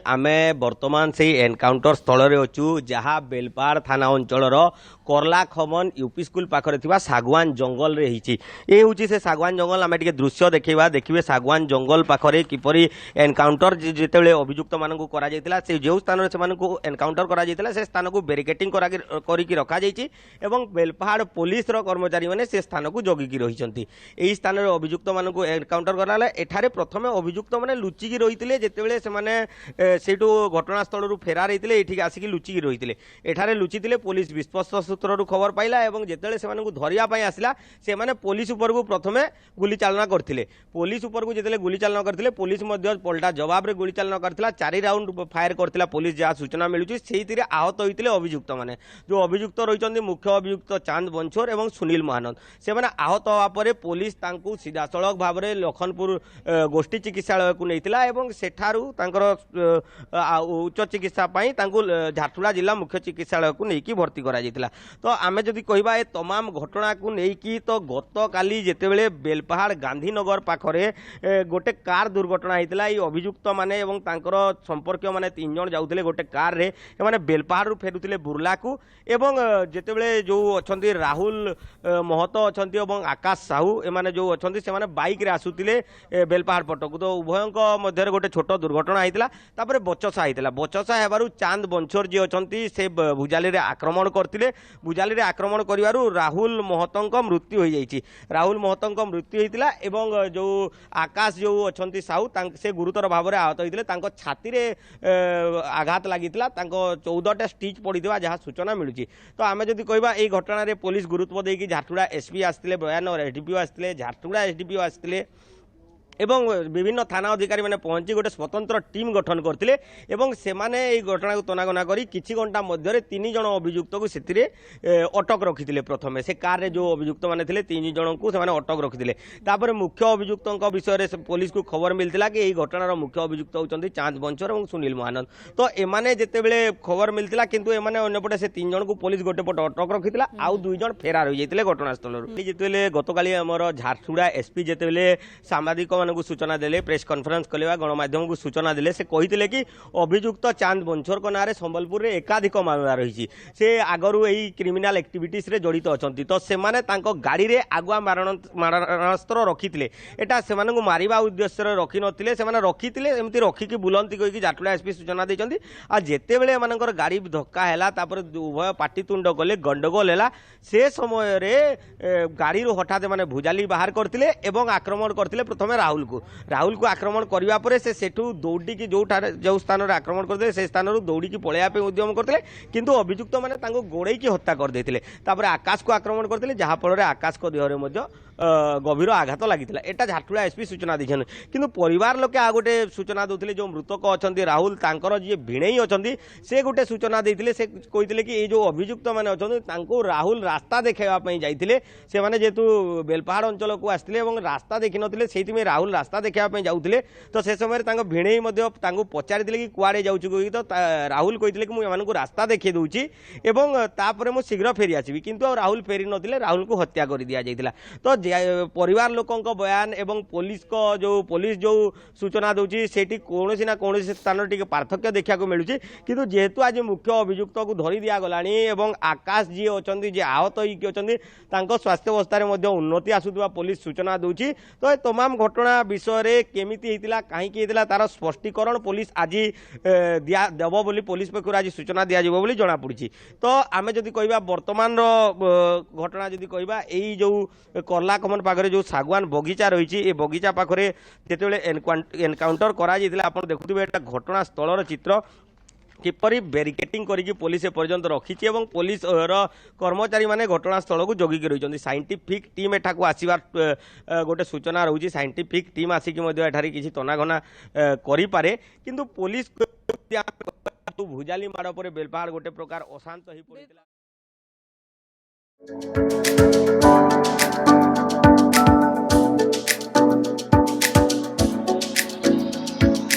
आमे वर्तमान से एनकाउंटर स्थल रे अछु जहाँ बेलपाड़ थाना अंचल करला खमन यूपी स्कूल पाखरे थिबा सागवान जंगल रे हिची ए होची से सागवान जंगल आमे टिके दृश्य देखिबा देखिबे सागवान जंगल पाखरे किपरि एनकाउंटर जेतेबेले अभियुक्त मानकु करा जायतिला से जो स्थान रे सेमानकु एनकाउंटर करा जायतिला से स्थान को बैरिकेटिंग करिकि रखा जायछि एवं बेलपाड़ पुलिस रो कर्मचारी माने से स्थान को जगिकि रहिसंती एही स्थान रे अभियुक्त मानकु एनकाउंटर कराले एठारे प्रथमे अभियुक्त माने लुचिकि रहितिले जेतेबेले से माने सेठू घटनास्थल फेरार होते ये आसिक लुचिकी रही एठारे लुचिले पुलिस विश्वस्त सूत्रु खबर पाइला और जिते से धरवाई आसला से मैंने पुलिस उपरकू प्रथमे गुली चालना करते पुलिस उपरकू जिते गुली चालना करते पुलिस पलटा जवाब रे गुली चालना करथिला 4 राउंड फायर करथिला पुलिस जहाँ सूचना मिलूँ से आहत होते अभियुक्त मैंने जो अभियुक्त रही मुख्य अभियुक्त चांद बंछोर और सुनील महानंद से मैंने आहत होगापर पुलिस सीधा सड़क भाव में लखनपुर गोष्ठी चिकित्सालय को नहीं सेठारू उच्च चिकित्सा झारसुगुड़ा जिला मुख्य चिकित्सालय को लेकिन भर्ती करा तो आमे जदि कहबा ए तमाम घटना को लेकिन तो गत काली जेतेबेले बेलपाहाड़ गांधीनगर पाखरे गोटे कार दुर्घटना होता ये अभियुक्त माने एवं तांकर संपर्क माने 3 जण जाउथिले गोटे कार रे माने बेलपाहाड़ रु फेरुथिले बुर्ला को एवं जेतेबेले जो अछंती राहुल महतो अछंती एवं आकाश साहू एमाने जो अछंती से माने बाइक रे आसुथिले बेलपाहाड़ पटक तो उभयंक मध्य गोटे छोट दुर्घटना होता तापर बचसा होता बचसा हेबारु चांद बंछोर जी अछंती से भुजाली रे आक्रमण करथिले भुजाली रे आक्रमण करिवारु राहुल महतों मृत्यु हो जाइछि राहुल महतों मृत्यु होइतिला एवं जो आकाश जो अछंती साहू से गुरुतर भाव में आहत होइतिले तांको छाती रे आघात लागितिला तांको 14टा स्टिच पड़िदिवा जहाँ सूचना मिलुछि तो आमे जदि कहबा एई घटना रे पुलिस गुरुत्व देकी झारसुगुड़ा एसपी आस्तिले बयान और एसडीपीओ आस्तिले झारसुगुड़ा एसडीपीओ आस्तिले एवं विभिन्न थाना अधिकारी मैंने पहुंची गोटे स्वतंत्र टीम गठन करते से घटना को तनागना करी किछि घंटा मध्य 3 जण अभियुक्त को से अटक रखी प्रथमे से कार रे जो अभियुक्त मैंने 3 जन को अटक रखी मुख्य अभियुक्तों विषय में पुलिस को खबर मिलता कि यही घटनार मुख्य अभियुक्त होती चांद बंछोर और सुनील महानंद तो एमाने जितेबले खबर मिलता किंतु एमाने अन्यपटे से 3 जन को पुलिस गोटे पट अटक रखी आउ 2 जण फेरार हो जाते घटनास्थल जितेबले गतकाली आमर झारसुगुड़ा एसपी जितेबले सामाजिक सूचना देले प्रेस कॉन्फ्रेंस कले गणमाध्यम को सूचना देले से कहते कि अभियुक्त चांद बंछोर को नारे संबलपुर रे एकाधिक मामला रही से आगरू यही क्रिमिनाल एक्टिविटीज रे जड़ित अच्छा तो से गाड़ी रे आगुआ मारणास्त्र रखी एटा से मारिबा उद्देश्य रखी नथिले से रखी एमती रखिकी बुलंती कहीकि झारसुगुड़ा एसपी सूचना देइछन्ती आ जेतेबेले एमानकर गाड़ी धक्का हैला तापर उभय पाटितुंड कले गंडगोल हैला से समय रे गाड़ी रो हठात माने भुजाली बाहर करथिले एवं आक्रमण करथिले प्रथमे राहुल को आक्रमण करने पर से सेठू दौड़ी की जो स्थान में आक्रमण करते से स्थान दौड़ी की पलैया उद्यम करते किंतु अभियुक्त मैंने गोड़े की हत्या करदे आकाश को आक्रमण करते जहाँफल आकाश को देहरे गभीर आघात लगी एटा झारसुगुड़ा एसपी सूचना दी किंतु परिवार लोके आ गोटे सूचना देते जो मृतक अच्छा राहुल तांकर जी भिणई अच्छा से गोटे सूचना देते से कहते कि ये जो अभियुक्त मैंने अच्छा राहुल रास्ता देखापी जाते से मैंने जेहेतु बेलपाहाड़ अंचल को आसते रास्ता देखी नथिले से राहुल रास्ता देखापी जाते तो से समय भिणई पचारि कि कुआड़े जाऊँ तो राहुल कहते कि मुझे रास्ता देखी दूची तापर मुझे शीघ्र फेरी आसबि किंतु राहुल फेरी नथिले राहुल को हत्या कर दिया जाइतिला तो परिवार लोकों बयान एवं पुलिस जो सूचना दूची सेठी कौन ना कौन स्थान टिके पार्थक्य देखा मिलूँ किंतु जेहेतु आज मुख्य अभियुक्त को धरी दिया गलानी एवं आकाश जी अच्छा जी आहत होगी अच्छा स्वास्थ्य अवस्था उन्नति आसुवा पुलिस सूचना दूची तो तमाम घटना विषय केमिति होइतिला काहीकि होइतिला तार स्पष्टीकरण पुलिस आज देव बोली पुलिस पक्षर आज सूचना दिया जिवो बोली जଣା पड़ी तो आमे जदि कहबा वर्तमान घटना जदि कहबा एई जो करला कमन पाखरे जो सागवान बगीचा रही ए बगीचा पाखरे जेतेबेले एनकाउंटर करा जाइतिला आपण देखुथिबे एटा घटना स्थलर चित्र किपरि बैरिकेटिंग करिकि पुलिस एपर्यंत रखी पुलिस कर्मचारी माने घटनास्थल को जगिकी रही साइंटिफिक टीम एठा को आसबार गोटे सूचना रोचे साइंटिफिक टीम आसिक किसी तनाघना करें किंतु पुलिस भुजाली माड़ पर बेलपाहाड़ गोटे प्रकार अशांत हो पड़ा।